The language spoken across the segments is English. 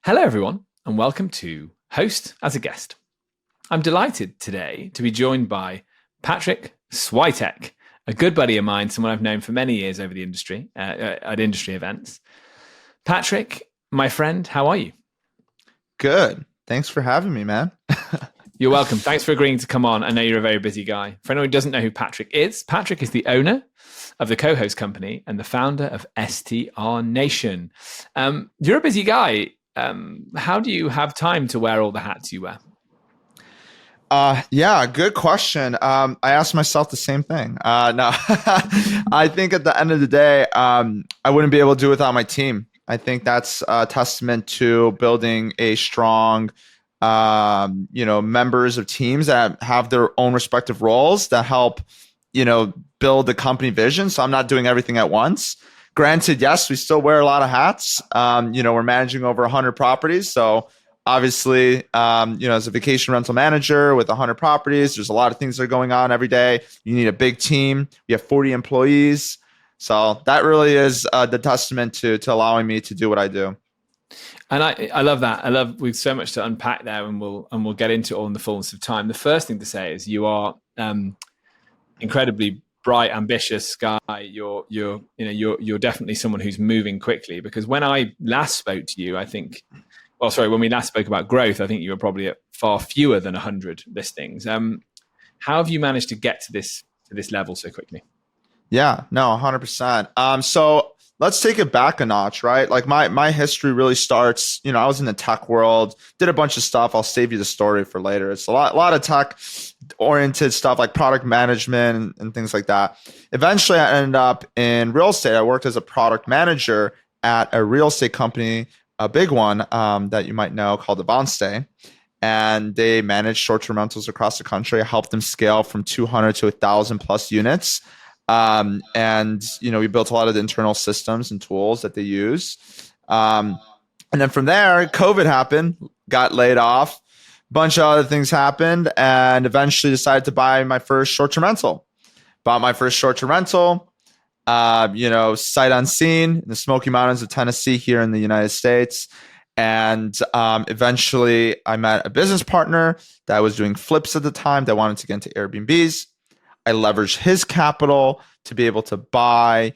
Hello, everyone, and welcome to Host as a Guest. I'm delighted today to be joined by Patryk Swiatek, a good buddy of mine, someone I've known for many years over the industry, at industry events. Patryk, my friend, how are you? Good. Thanks for having me, man. You're welcome. Thanks for agreeing to come on. I know you're a very busy guy. For anyone who doesn't know who Patryk is the owner of the co-host company and the founder of STR Nation. You're a busy guy. How do you have time to wear all the hats you wear? Yeah, good question. I asked myself the same thing. No, I think at the end of the day, I wouldn't be able to do it without my team. I think that's a testament to building a strong, members of teams that have their own respective roles that help, build the company vision. So I'm not doing everything at once. Granted, yes, we still wear a lot of hats. We're managing over 100 properties. So obviously, as a vacation rental manager with 100 properties, there's a lot of things that are going on every day. You need a big team. We have 40 employees. So that really is the testament to allowing me to do what I do. And I love that. I love we've so much to unpack there, and we'll get into it all in the fullness of time. The first thing to say is you are incredibly bright, ambitious guy. You're definitely someone who's moving quickly, because when I last spoke to you, when we last spoke about growth, I think you were probably at far fewer than 100 listings. How have you managed to get to this level so quickly? Yeah, no, 100%. So let's take it back a notch, right? Like my history really starts, I was in the tech world, did a bunch of stuff. I'll save you the story for later. It's a lot of tech oriented stuff like product management and things like that. Eventually I ended up in real estate. I worked as a product manager at a real estate company, a big one that you might know, called Avance. And they manage short-term rentals across the country. I helped them scale from 200 to 1,000 plus units. We built a lot of the internal systems and tools that they use. And then from there, COVID happened, got laid off, a bunch of other things happened, and eventually decided to buy my first short-term rental. Bought my first short-term rental, sight unseen in the Smoky Mountains of Tennessee here in the United States. And eventually I met a business partner that was doing flips at the time that wanted to get into Airbnbs. I leveraged his capital to be able to buy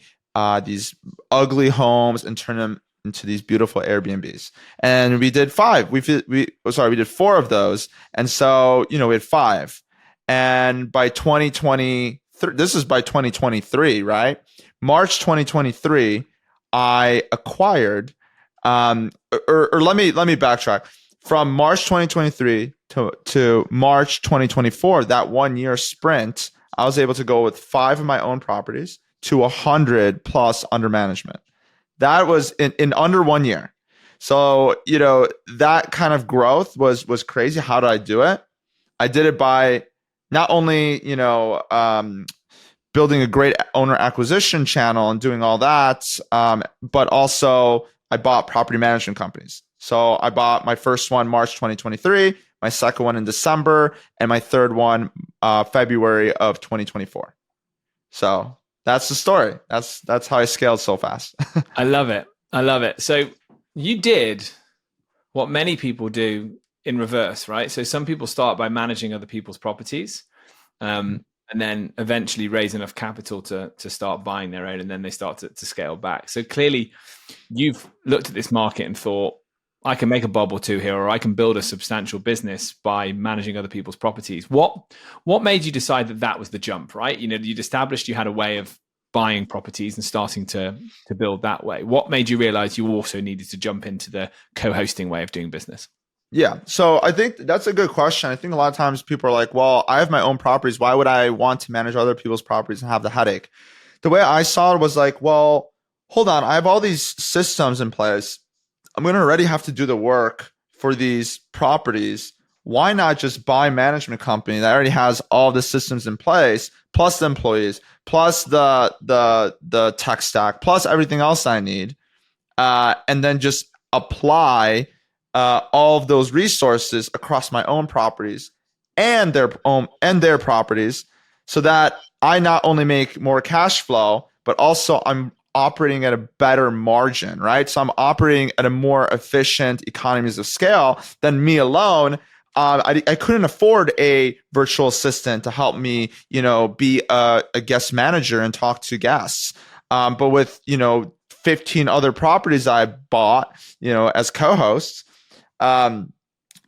these ugly homes and turn them into these beautiful Airbnbs. And we did five. We did four of those. And so, we had five. And by 2023, this is by 2023, right? March 2023, I acquired, or let me backtrack. From March 2023 to March 2024, that 1 year sprint, I was able to go with 5 of my own properties to 100 plus under management. That was in under 1 year. So, that kind of growth was crazy. How did I do it? I did it by not only, building a great owner acquisition channel and doing all that, but also I bought property management companies. So I bought my first one March 2023, my second one in December, and my third one February of 2024. So that's the story. That's how I scaled so fast. I love it. So you did what many people do in reverse, right? So some people start by managing other people's properties, and then eventually raise enough capital to start buying their own, and then they start to scale back. So clearly you've looked at this market and thought, I can make a bob or two here, or I can build a substantial business by managing other people's properties. What made you decide that was the jump, right? You'd established you had a way of buying properties and starting to build that way. What made you realize you also needed to jump into the co-hosting way of doing business? Yeah. So I think that's a good question. I think a lot of times people are like, well, I have my own properties. Why would I want to manage other people's properties and have the headache? The way I saw it was like, well, hold on. I have all these systems in place. I'm going to already have to do the work for these properties. Why not just buy a management company that already has all the systems in place, plus the employees, plus the tech stack, plus everything else I need, and then just apply all of those resources across my own properties and their properties, so that I not only make more cash flow, but also I'm operating at a better margin, right? So I'm operating at a more efficient economies of scale than me alone. I couldn't afford a virtual assistant to help me, be a guest manager and talk to guests. But with, 15 other properties I bought, as co-hosts,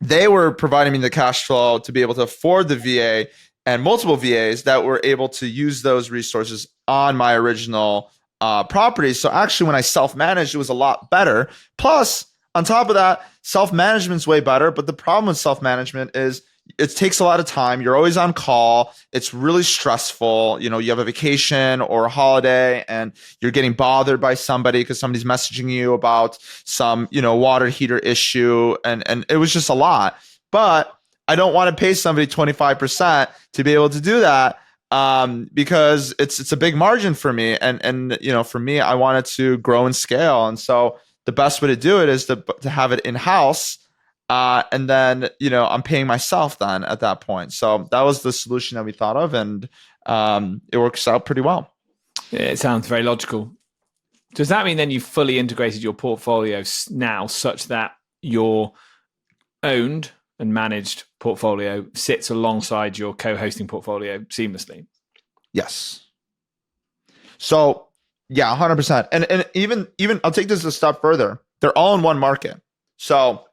they were providing me the cash flow to be able to afford the VA and multiple VAs that were able to use those resources on my original properties. So actually, when I self-managed, it was a lot better. Plus, on top of that, self-management's way better. But the problem with self-management is it takes a lot of time. You're always on call. It's really stressful. You have a vacation or a holiday and you're getting bothered by somebody because somebody's messaging you about some, water heater issue. And it was just a lot. But I don't want to pay somebody 25% to be able to do that because it's a big margin for me. And for me, I wanted to grow and scale. And so the best way to do it is to have it in-house. And then, I'm paying myself then at that point. So that was the solution that we thought of, and it works out pretty well. Yeah, it sounds very logical. Does that mean then you've fully integrated your portfolio now such that your owned and managed portfolio sits alongside your co-hosting portfolio seamlessly? Yes. So yeah, 100%. And even I'll take this a step further. They're all in one market. So,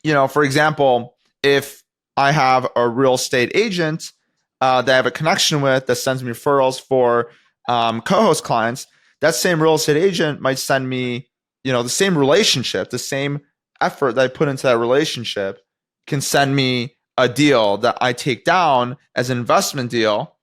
for example, if I have a real estate agent that I have a connection with that sends me referrals for co-host clients, that same real estate agent might send me, the same relationship, the same effort that I put into that relationship can send me a deal that I take down as an investment deal.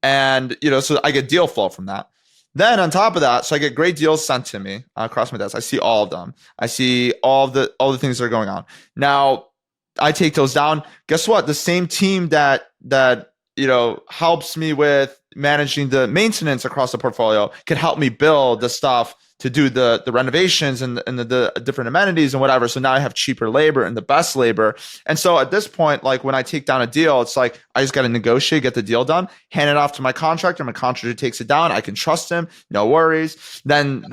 And, so I get deal flow from that. Then on top of that, so I get great deals sent to me across my desk. I see all of them. I see all the things that are going on. Now, I take those down. Guess what? The same team that helps me with managing the maintenance across the portfolio can help me build the stuff to do the renovations and the different amenities and whatever. So now I have cheaper labor and the best labor. And so at this point, like when I take down a deal, it's like I just got to negotiate, get the deal done, hand it off to my contractor. My contractor takes it down. I can trust him. No worries. Then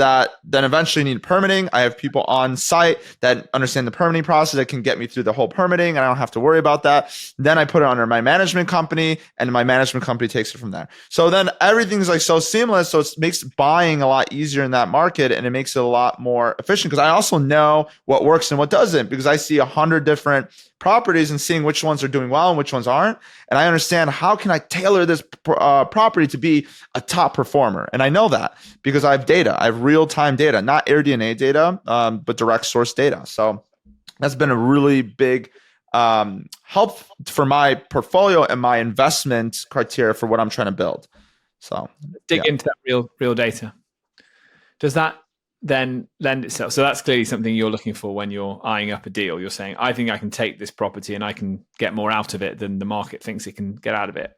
eventually need permitting. I have people on site that understand the permitting process that can get me through the whole permitting. I don't have to worry about that. Then I put it under my management company and my management company takes it from there. So then everything's like so seamless. So it makes buying a lot easier in that market. And it makes it a lot more efficient because I also know what works and what doesn't because I see 100 different properties and seeing which ones are doing well and which ones aren't. And I understand how can I tailor this property to be a top performer. And I know that because I have data. I have real-time data, not AirDNA data, but direct source data. So that's been a really big help for my portfolio and my investment criteria for what I'm trying to build. So dig into that real data. Does that then lend itself? So that's clearly something you're looking for when you're eyeing up a deal. You're saying, I think I can take this property and I can get more out of it than the market thinks it can get out of it.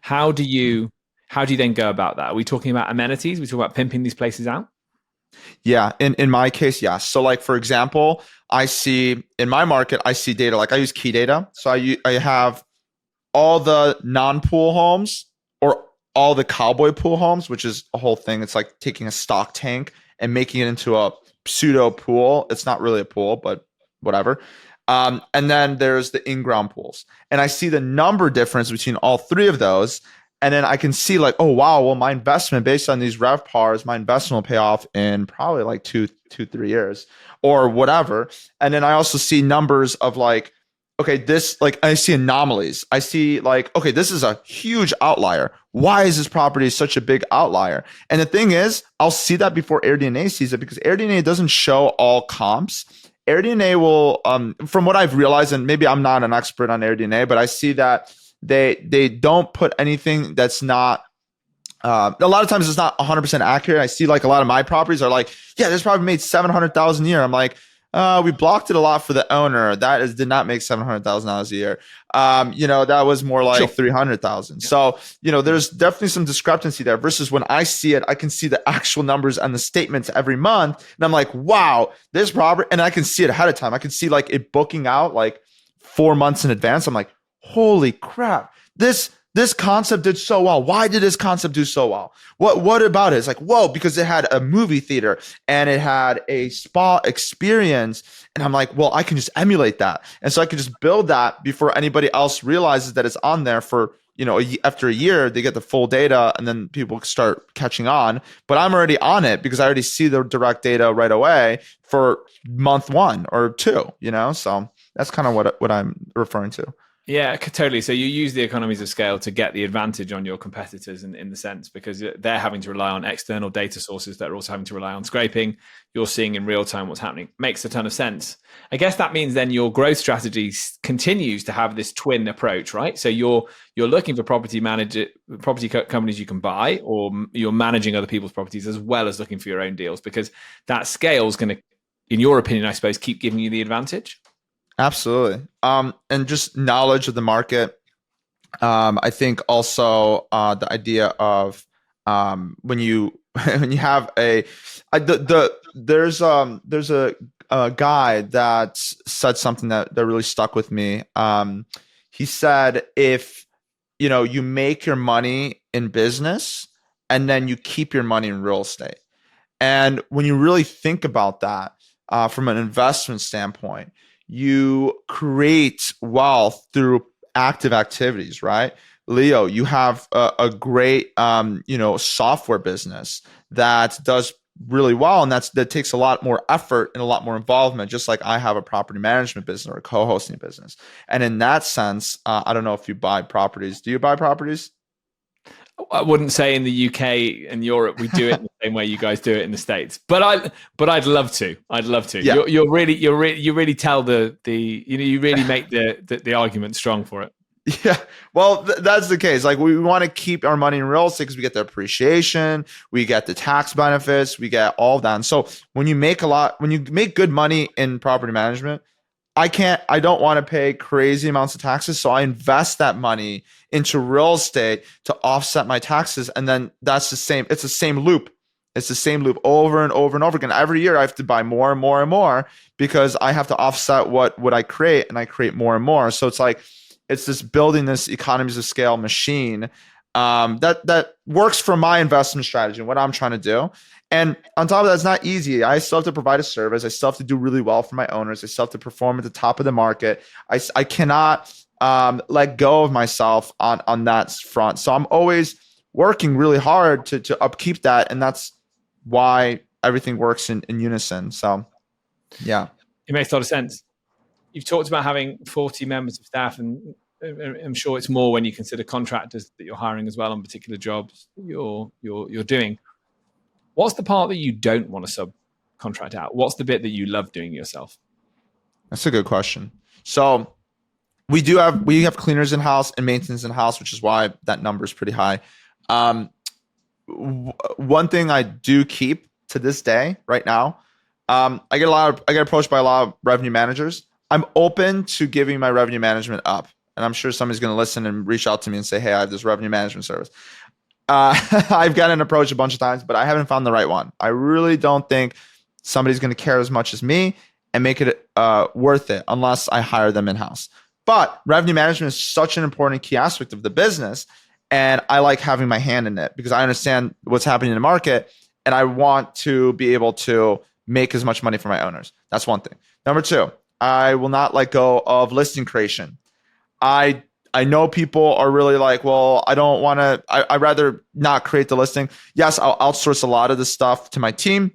How do you then go about that? Are we talking about amenities? Are we talking about pimping these places out? Yeah. In my case, yes. So like, for example, I see in my market, I see data, like I use key data. So I have all the non-pool homes or all the cowboy pool homes, which is a whole thing. It's like taking a stock tank and making it into a pseudo pool. It's not really a pool, but whatever. And then there's the in-ground pools. And I see the number difference between all three of those. And then I can see like, oh, wow, well, my investment based on these RevPARs, my investment will pay off in probably like 3 years or whatever. And then I also see numbers of like, okay, this, like, I see anomalies. I see like, okay, this is a huge outlier. Why is this property such a big outlier? And the thing is, I'll see that before AirDNA sees it because AirDNA doesn't show all comps. AirDNA will, from what I've realized, and maybe I'm not an expert on AirDNA, but I see that they don't put anything that's not, a lot of times it's not 100% accurate. I see like a lot of my properties are like, yeah, this property made 700,000 a year. I'm like, we blocked it a lot for the owner. That did not make $700,000 a year. That was more like 300,000. So, there's definitely some discrepancy there versus when I see it, I can see the actual numbers and the statements every month. And I'm like, wow, this property, and I can see it ahead of time. I can see like it booking out like 4 months in advance. I'm like, holy crap, this this concept did so well. Why did this concept do so well? What about it? It's like, whoa, because it had a movie theater and it had a spa experience. And I'm like, well, I can just emulate that. And so I can just build that before anybody else realizes that it's on there for, after a year, they get the full data and then people start catching on. But I'm already on it because I already see the direct data right away for month 1 or 2, So that's kind of what I'm referring to. Yeah, totally. So you use the economies of scale to get the advantage on your competitors in the sense, because they're having to rely on external data sources that are also having to rely on scraping. You're seeing in real time what's happening. Makes a ton of sense. I guess that means then your growth strategy continues to have this twin approach, right? So you're looking for property companies you can buy, or you're managing other people's properties as well as looking for your own deals, because that scale is going to, in your opinion, I suppose, keep giving you the advantage. Absolutely. And just knowledge of the market. I think also the idea of when you have there's a guy that said something that really stuck with me. He said, if you make your money in business and then you keep your money in real estate. And when you really think about that from an investment standpoint, you create wealth through active activities, right? Leo, you have a great, software business that does really well, and that takes a lot more effort and a lot more involvement. Just like I have a property management business or a co-hosting business, and in that sense, I don't know if you buy properties. Do you buy properties? I wouldn't say in the UK and Europe we do it in the same way you guys do it in the States, but I'd love to. I'd love to. Yeah. You really tell you really make the argument strong for it. Yeah, well, that's the case. Like, we want to keep our money in real estate because we get the appreciation, we get the tax benefits, we get all of that. And so when you make good money in property management, I don't want to pay crazy amounts of taxes. So I invest that money into real estate to offset my taxes. And then it's the same loop. It's the same loop over and over and over again. Every year I have to buy more and more and more because I have to offset what I create, and I create more and more. So it's this building this economies of scale machine that works for my investment strategy and what I'm trying to do. And on top of that, it's not easy. I still have to provide a service. I still have to do really well for my owners. I still have to perform at the top of the market. I cannot let go of myself on that front. So I'm always working really hard to upkeep that. And that's why everything works in unison. So, yeah. It makes a lot of sense. You've talked about having 40 members of staff, and I'm sure it's more when you consider contractors that you're hiring as well on particular jobs you're doing. What's the part that you don't want to subcontract out? What's the bit that you love doing yourself? That's a good question. So we have cleaners in house and maintenance in house, which is why that number is pretty high. One thing I do keep to this day right now, I get approached by a lot of revenue managers. I'm open to giving my revenue management up. And I'm sure somebody's going to listen and reach out to me and say, hey, I have this revenue management service. I've gotten approached a bunch of times, but I haven't found the right one. I really don't think somebody's going to care as much as me and make it worth it unless I hire them in-house. But revenue management is such an important key aspect of the business. And I like having my hand in it because I understand what's happening in the market and I want to be able to make as much money for my owners. That's one thing. Number 2, I will not let go of listing creation. I know people are really like, well, I don't want to, I'd rather not create the listing. Yes, I'll outsource a lot of the stuff to my team.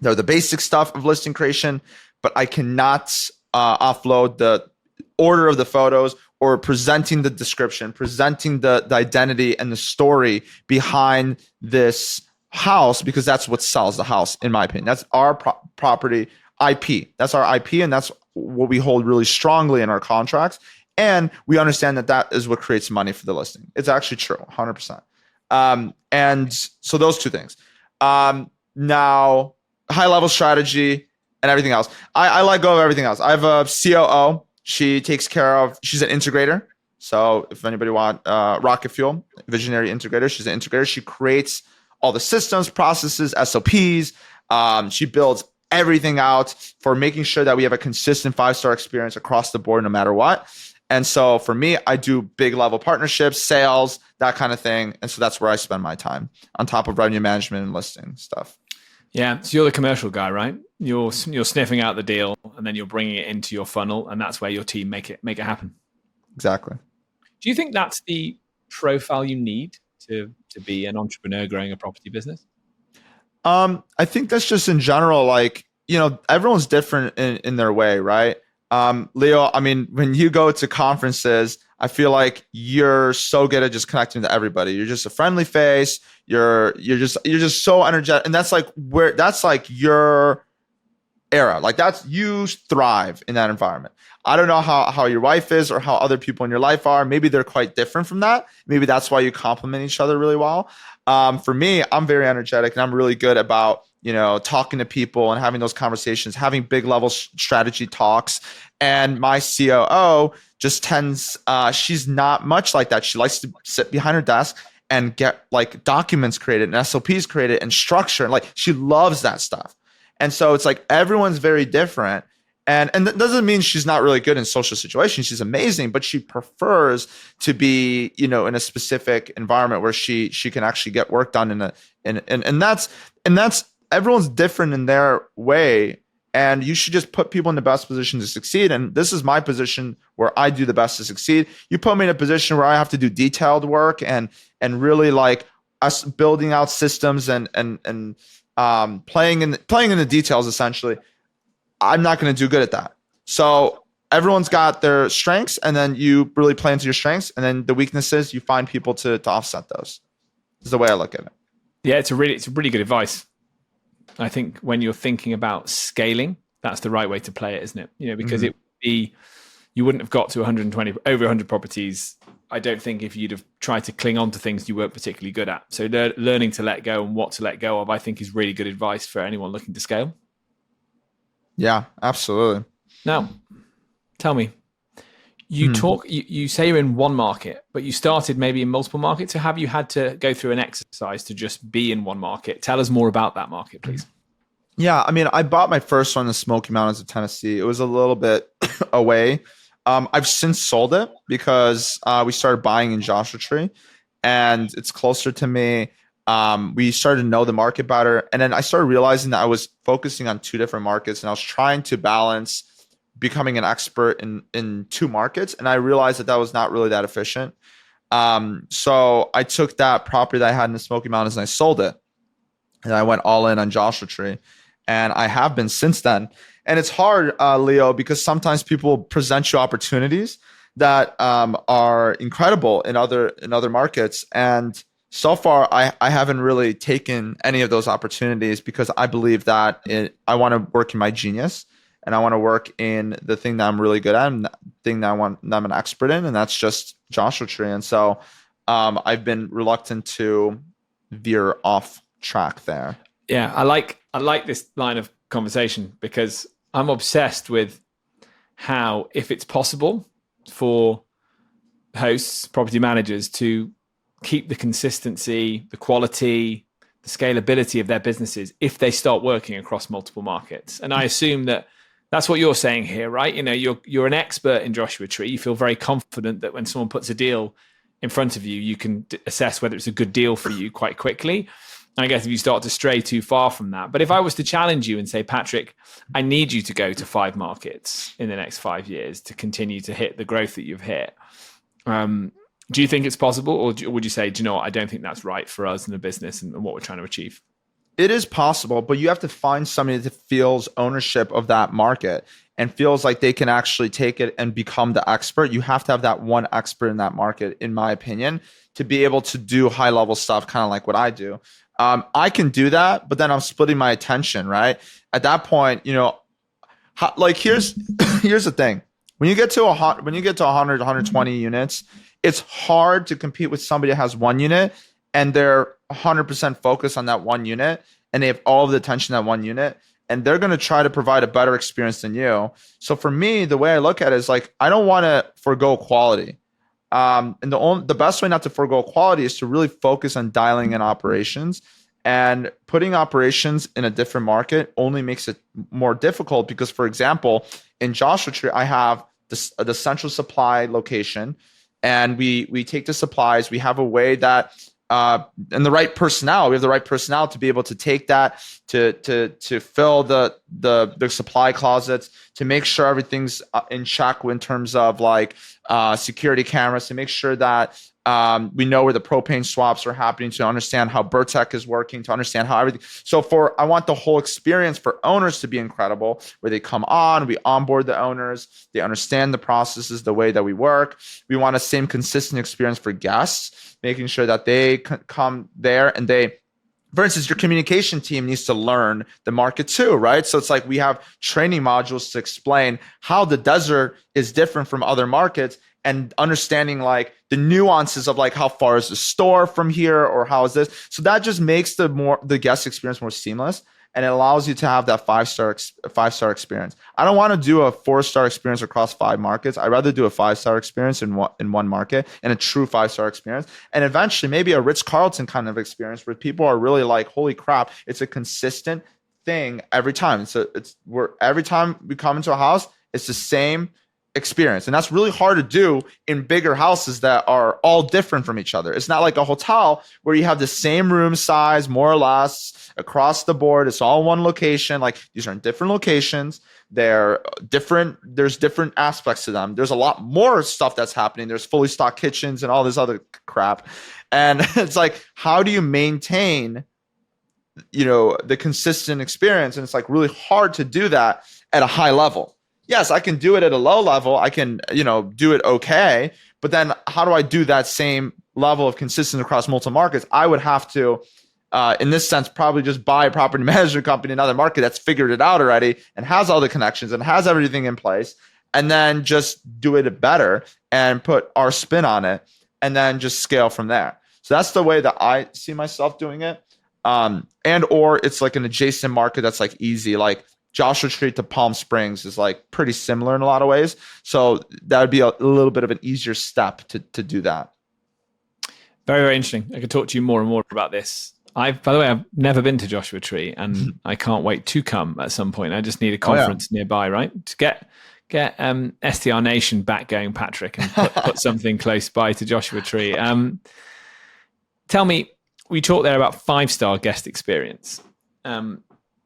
They're the basic stuff of listing creation, but I cannot offload the order of the photos or presenting the description, presenting the identity and the story behind this house, because that's what sells the house, in my opinion. That's our property IP. That's our IP, and that's what we hold really strongly in our contracts. And we understand that is what creates money for the listing. It's actually true, 100%. And so those 2 things. Now, high-level strategy and everything else. I let go of everything else. I have a COO. She's an integrator. So if anybody want Rocket Fuel, visionary integrator, she's an integrator. She creates all the systems, processes, SOPs. She builds everything out for making sure that we have a consistent 5-star experience across the board, no matter what. And so for me, I do big level partnerships, sales, that kind of thing. And so that's where I spend my time on top of revenue management and listing stuff. Yeah, so you're the commercial guy, right? You're sniffing out the deal, and then you're bringing it into your funnel, and that's where your team make it happen. Exactly. Do you think that's the profile you need to be an entrepreneur growing a property business? I think that's just in general, like, everyone's different in their way, right? Leo, I mean, when you go to conferences, I feel like you're so good at just connecting to everybody. You're just a friendly face. You're just so energetic. And that's like your era. Like you thrive in that environment. I don't know how your wife is or how other people in your life are. Maybe they're quite different from that. Maybe that's why you complement each other really well. For me, I'm very energetic and I'm really good about, talking to people and having those conversations, having big level strategy talks. And my COO just she's not much like that. She likes to sit behind her desk and get like documents created and SOPs created and structure. Like she loves that stuff. And so it's like everyone's very different. And that doesn't mean she's not really good in social situations. She's amazing, but she prefers to be, in a specific environment where she can actually get work done and that's everyone's different in their way. And you should just put people in the best position to succeed. And this is my position where I do the best to succeed. You put me in a position where I have to do detailed work and really like us building out systems and playing in the details essentially. I'm not going to do good at that. So everyone's got their strengths, and then you really play into your strengths, and then the weaknesses you find people to offset those. Is the way I look at it. Yeah, it's a really good advice. I think when you're thinking about scaling, that's the right way to play it, isn't it? Because you wouldn't have got to over 100 properties, I don't think, if you'd have tried to cling on to things you weren't particularly good at. So learning to let go and what to let go of, I think, is really good advice for anyone looking to scale. Yeah, absolutely. Now, tell me, you say you're in one market, but you started maybe in multiple markets. So have you had to go through an exercise to just be in one market? Tell us more about that market, please. Yeah, I mean, I bought my first one in the Smoky Mountains of Tennessee. It was a little bit away. I've since sold it because we started buying in Joshua Tree, and it's closer to me. We started to know the market better. And then I started realizing that I was focusing on two different markets, and I was trying to balance becoming an expert in two markets. And I realized that was not really that efficient. So I took that property that I had in the Smoky Mountains and I sold it. And I went all in on Joshua Tree. And I have been since then. And it's hard, Leo, because sometimes people present you opportunities that are incredible in other markets. And so far, I haven't really taken any of those opportunities because I believe that I want to work in my genius, and I want to work in the thing that I'm really good at and the thing that I'm an expert in, and that's just Joshua Tree. And so I've been reluctant to veer off track there. Yeah, I like this line of conversation because I'm obsessed with how, if it's possible for hosts, property managers to keep the consistency, the quality, the scalability of their businesses if they start working across multiple markets. And I assume that that's what you're saying here, right? You're an expert in Joshua Tree. You feel very confident that when someone puts a deal in front of you, you can assess whether it's a good deal for you quite quickly. And I guess if you start to stray too far from that, but if I was to challenge you and say, Patryk, I need you to go to 5 markets in the next 5 years to continue to hit the growth that you've hit. Do you think it's possible, or would you say, do you know what, I don't think that's right for us in the business and what we're trying to achieve? It is possible, but you have to find somebody that feels ownership of that market and feels like they can actually take it and become the expert. You have to have that one expert in that market, in my opinion, to be able to do high level stuff, kind of like what I do. I can do that, but then I'm splitting my attention, right? At that point, like here's the thing. When you get to 100, 120 units, it's hard to compete with somebody that has 1 unit and they're 100% focused on that 1 unit and they have all of the attention on that 1 unit, and they're going to try to provide a better experience than you. So for me, the way I look at it is like, I don't want to forego quality. And the best way not to forego quality is to really focus on dialing in operations, and putting operations in a different market only makes it more difficult because, for example, in Joshua Tree, I have the central supply location, and we take the supplies. We have a way that and the right personnel. We have the right personnel to be able to take that to fill the supply closets, to make sure everything's in check in terms of like security cameras, to make sure that we know where the propane swaps are happening, to understand how Burtech is working, to understand how everything. So I want the whole experience for owners to be incredible, where they come on, we onboard the owners, they understand the processes, the way that we work. We want the same consistent experience for guests, making sure that they come there and for instance, your communication team needs to learn the market too, right? So it's like we have training modules to explain how the desert is different from other markets, and understanding like the nuances of like how far is the store from here, or how is this. So that just makes the guest experience more seamless, and it allows you to have that five-star experience. I don't want to do a 4-star experience across 5 markets. I'd rather do a 5-star experience in one market, and a true 5-star experience. And eventually maybe a Ritz-Carlton kind of experience where people are really like, holy crap, it's a consistent thing every time. So it's where every time we come into a house, it's the same experience. And that's really hard to do in bigger houses that are all different from each other. It's not like a hotel where you have the same room size, more or less, across the board. It's all one location. Like, these are in different locations. They're different. There's different aspects to them. There's a lot more stuff that's happening. There's fully stocked kitchens and all this other crap. And it's like, how do you maintain, the consistent experience? And it's like really hard to do that at a high level. Yes, I can do it at a low level. I can, do it okay. But then how do I do that same level of consistency across multiple markets? I would have to, in this sense, probably just buy a property management company in another market that's figured it out already and has all the connections and has everything in place, and then just do it better and put our spin on it, and then just scale from there. So that's the way that I see myself doing it. And or it's like an adjacent market that's like easy, like Joshua Tree to Palm Springs is like pretty similar in a lot of ways. So that would be a little bit of an easier step to do that. Very, very interesting. I could talk to you more and more about this. By the way, I've never been to Joshua Tree, and I can't wait to come at some point. I just need a conference nearby, right? To get STR Nation back going, Patryk, and put something close by to Joshua Tree. Tell me, we talked there about 5-star guest experience.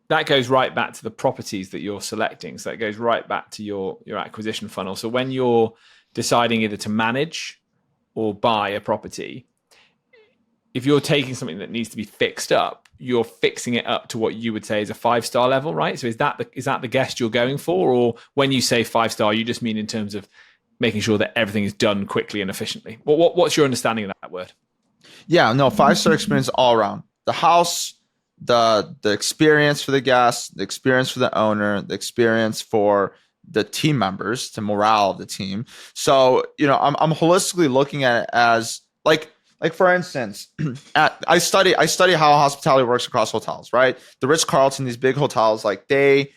That goes right back to the properties that you're selecting. So that goes right back to your acquisition funnel. So when you're deciding either to manage or buy a property, if you're taking something that needs to be fixed up, you're fixing it up to what you would say is a 5-star level, right? So is that the guest you're going for? Or when you say 5-star, you just mean in terms of making sure that everything is done quickly and efficiently? What's your understanding of that word? Yeah, no, 5-star experience all around. The house, the experience for the guest, the experience for the owner, the experience for the team members, the morale of the team. So, I'm holistically looking at it as like for instance, I study how hospitality works across hotels, right? The Ritz-Carlton, these big hotels, like they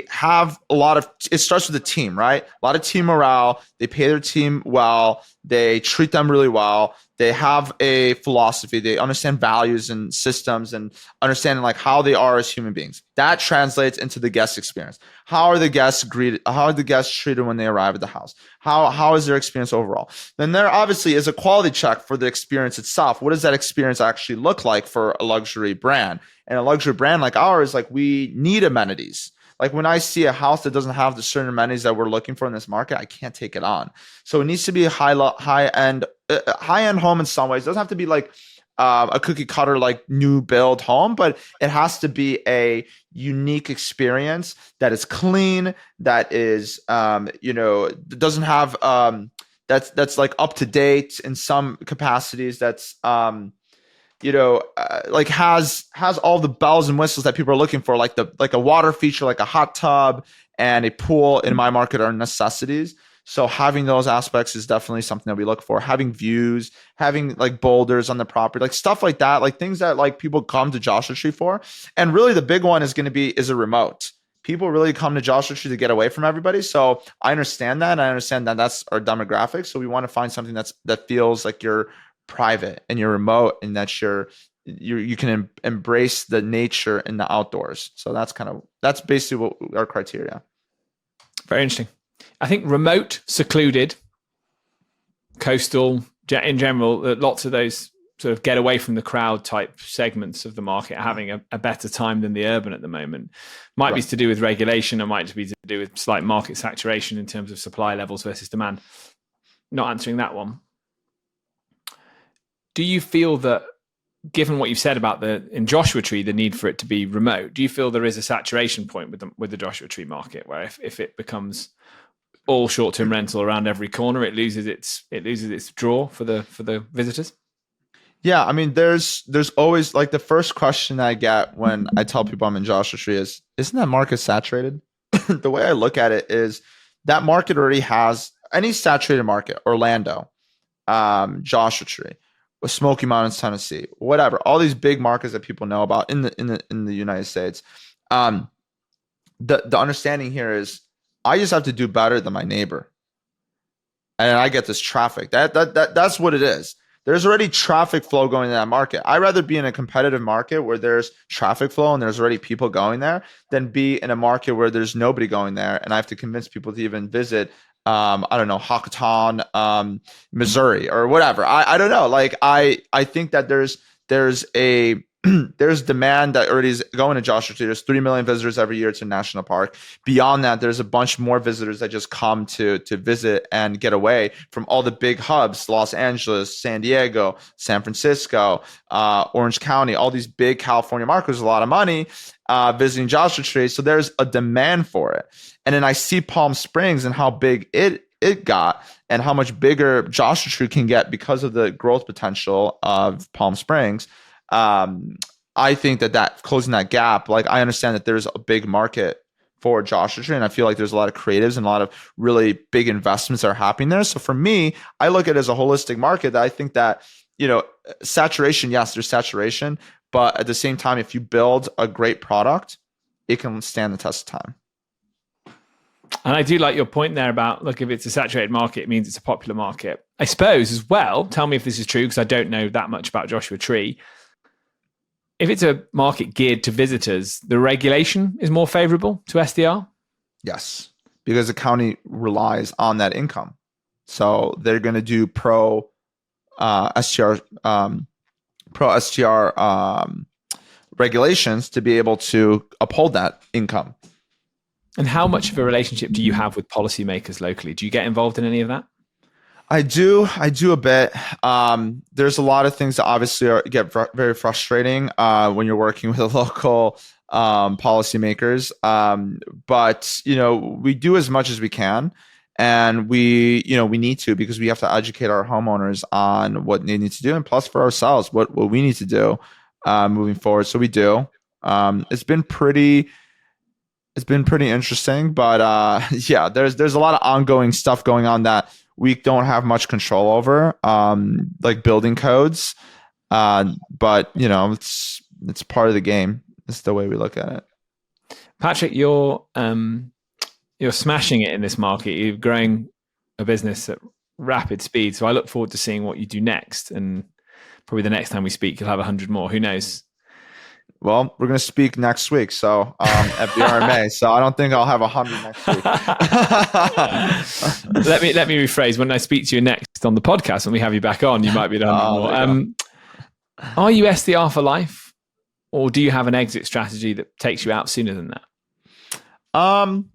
have a lot of, it starts with the team, right? A lot of team morale. They pay their team well. They treat them really well. They have a philosophy. They understand values and systems and understanding like how they are as human beings. That translates into the guest experience. How are the guests greeted? How are the guests treated when they arrive at the house? How is their experience overall? Then there obviously is a quality check for the experience itself. What does that experience actually look like for a luxury brand? And a luxury brand like ours, like we need amenities. Like when I see a house that doesn't have the certain amenities that we're looking for in this market, I can't take it on. So it needs to be a high-end home in some ways. It doesn't have to be like a cookie cutter, like new build home, but it has to be a unique experience that is clean, that is, doesn't have, that's like up to date in some capacities. That's, like has all the bells and whistles that people are looking for, like a water feature, like a hot tub and a pool in my market are necessities. So having those aspects is definitely something that we look for. Having views, having like boulders on the property, like stuff like that, like things that like people come to Joshua Tree for. And really the big one is a remote. People really come to Joshua Tree to get away from everybody. So I understand that. And I understand that that's our demographic. So we want to find something that feels like you're private and you're remote, and that you can embrace the nature and the outdoors. So that's basically what our criteria. Very interesting. I think remote, secluded, coastal, in general, lots of those sort of get away from the crowd type segments of the market are having a better time than the urban at the moment. Might be to do with regulation, or might be to do with slight market saturation in terms of supply levels versus demand. Not answering that one. Do you feel that, given what you've said about in Joshua Tree, the need for it to be remote, do you feel there is a saturation point with the Joshua Tree market where if it becomes all short-term rental around every corner, it loses its draw for the visitors? Yeah, I mean, there's always, like, the first question I get when I tell people I'm in Joshua Tree is, isn't that market saturated? The way I look at it is that market already has any saturated market, Orlando, Joshua Tree, with Smoky Mountains, Tennessee, whatever, all these big markets that people know about in the United States. The understanding here is I just have to do better than my neighbor, and I get this traffic. That's what it is. There's already traffic flow going in that market. I'd rather be in a competitive market where there's traffic flow and there's already people going there than be in a market where there's nobody going there and I have to convince people to even visit, I don't know, Hockaton, Missouri, or whatever. I don't know. Like, I think that there's there's demand that already is going to Joshua Tree. There's 3 million visitors every year to National Park. Beyond that, there's a bunch more visitors that just come to visit and get away from all the big hubs: Los Angeles, San Diego, San Francisco, Orange County, all these big California markets. There's a lot of money visiting Joshua Tree, so there's a demand for it. And then I see Palm Springs and how big it got, and how much bigger Joshua Tree can get because of the growth potential of Palm Springs. I think that closing that gap, like, I understand that there's a big market for Joshua Tree, and I feel like there's a lot of creatives and a lot of really big investments that are happening there. So for me, I look at it as a holistic market that I think that, saturation, yes, there's saturation, but at the same time, if you build a great product, it can stand the test of time. And I do like your point there about, look, if it's a saturated market, it means it's a popular market. I suppose as well, tell me if this is true, because I don't know that much about Joshua Tree. If it's a market geared to visitors, the regulation is more favorable to STR? Yes, because the county relies on that income. So they're going to do pro STR regulations to be able to uphold that income. And how much of a relationship do you have with policymakers locally? Do you get involved in any of that? I do a bit. There's a lot of things that obviously get very frustrating when you're working with local policymakers. But we do as much as we can, and we need to, because we have to educate our homeowners on what they need to do, and plus for ourselves what we need to do moving forward. So we do. It's been pretty interesting, but yeah, there's a lot of ongoing stuff going on that we don't have much control over, like building codes. But it's part of the game. It's the way we look at it. Patryk, you're smashing it in this market. You're growing a business at rapid speed. So I look forward to seeing what you do next. And probably the next time we speak, you'll have 100 more. Who knows? Well, we're going to speak next week, so at the RMA. So I don't think I'll have 100 next week. Let me rephrase. When I speak to you next on the podcast, when we have you back on, you might be at 100 more. Are you SDR for life, or do you have an exit strategy that takes you out sooner than that? I'm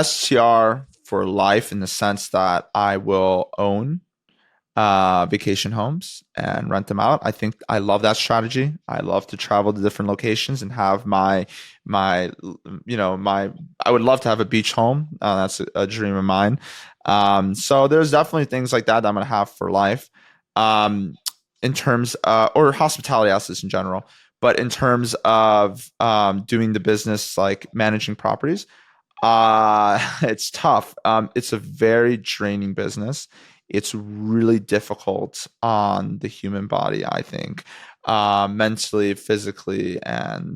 STR for life in the sense that I will own vacation homes and rent them out. I think I love that strategy. I love to travel to different locations and have I would love to have a beach home. That's a dream of mine. So there's definitely things like that I'm going to have for life, in terms or hospitality assets in general. But in terms of doing the business, like managing properties, it's tough. It's a very draining business. It's really difficult on the human body, I think, mentally, physically, and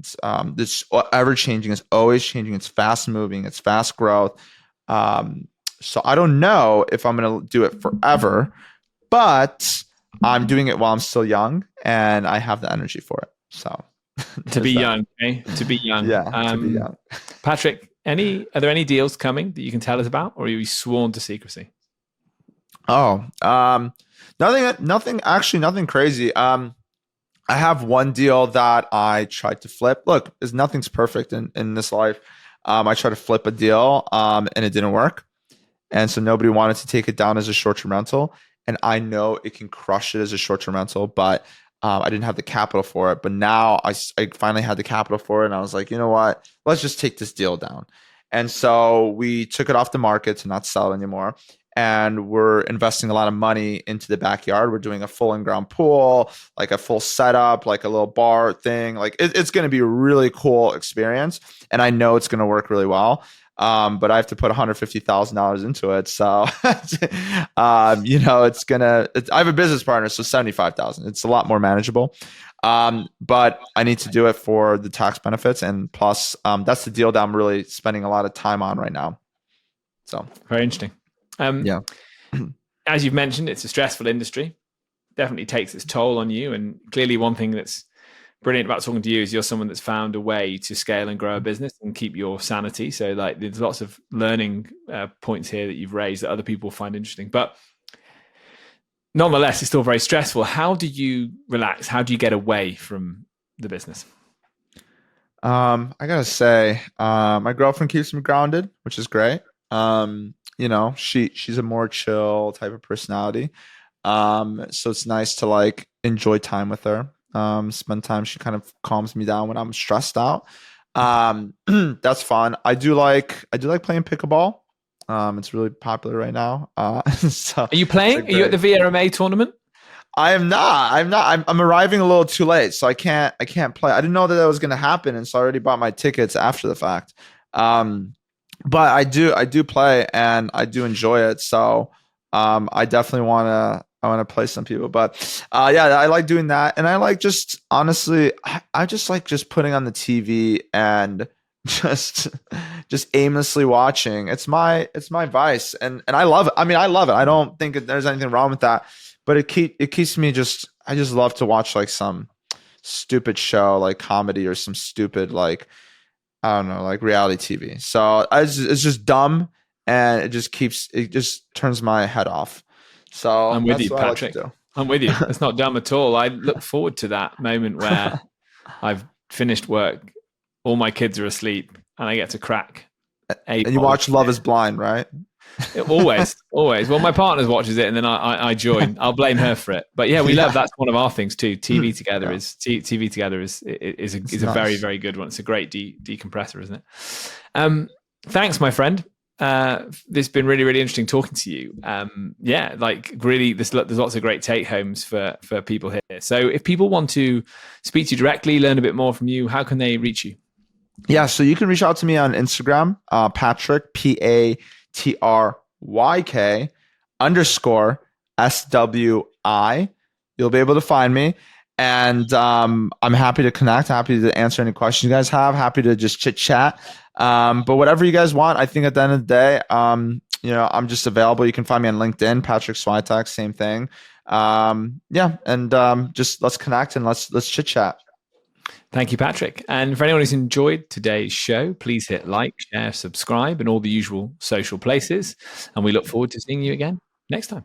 it's ever changing. It's always changing. It's fast moving. It's fast growth. So I don't know if I'm going to do it forever, but I'm doing it while I'm still young and I have the energy for it. So to be young, eh? To be young. Yeah, to be young. Patryk, Are there any deals coming that you can tell us about, or are you sworn to secrecy? Oh, nothing crazy. I have one deal that I tried to flip. Look, nothing's perfect in this life. I tried to flip a deal, and it didn't work. And so nobody wanted to take it down as a short-term rental. And I know it can crush it as a short-term rental, but I didn't have the capital for it. But now I finally had the capital for it. And I was like, you know what? Let's just take this deal down. And so we took it off the market to not sell it anymore. And we're investing a lot of money into the backyard. We're doing a full in-ground pool, like a full setup, like a little bar thing. Like it's going to be a really cool experience. And I know it's going to work really well. But I have to put $150,000 into it. So, I have a business partner, so 75,000. It's a lot more manageable. But I need to do it for the tax benefits. And plus, that's the deal that I'm really spending a lot of time on right now. So very interesting. Yeah. As you've mentioned, it's a stressful industry. Definitely takes its toll on you. And clearly one thing that's brilliant about talking to you is you're someone that's found a way to scale and grow a business and keep your sanity. So like there's lots of learning points here that you've raised that other people find interesting. But nonetheless, it's still very stressful. How do you relax? How do you get away from the business? I gotta say, my girlfriend keeps me grounded, which is great. She's a more chill type of personality. So it's nice to like enjoy time with her. Spend time. She kind of calms me down when I'm stressed out. That's fun. I do like playing pickleball. It's really popular right now. So are you playing? Are you at the VRMA tournament? I am not. I'm arriving a little too late, so I can't play. I didn't know that was going to happen, and so I already bought my tickets after the fact. But I do play and I do enjoy it. So I definitely want to play some people. But I like doing that. And I like just honestly, I just like just putting on the TV and just aimlessly watching. It's my vice. And I love it. I mean, I love it. I don't think there's anything wrong with that. But it keeps me I just love to watch like some stupid show like comedy or some stupid like I don't know, like reality TV. So it's just dumb, and it just turns my head off. So I'm with you, Patryk. I'm with you. It's not dumb at all. I look forward to that moment where I've finished work, all my kids are asleep, and I get to crack. And you watch Love Is Blind, right? Always. Well, my partner watches it, and then I join. I'll blame her for it. But yeah, we love. That's one of our things too. TV together is a nice. Very, very good one. It's a great decompressor, isn't it? Thanks, my friend. This has been really, really interesting talking to you. Like really, there's lots of great take homes for people here. So if people want to speak to you directly, learn a bit more from you, how can they reach you? Yeah, so you can reach out to me on Instagram, Patryk, PATRYK _SWI. You'll be able to find me. And I'm happy to connect, happy to answer any questions you guys have, happy to just chit chat. But whatever you guys want, I think at the end of the day, I'm just available. You can find me on LinkedIn, Patryk Swiatek, same thing. Just let's connect and let's chit chat. Thank you, Patryk. And for anyone who's enjoyed today's show, please hit like, share, subscribe, and all the usual social places. And we look forward to seeing you again next time.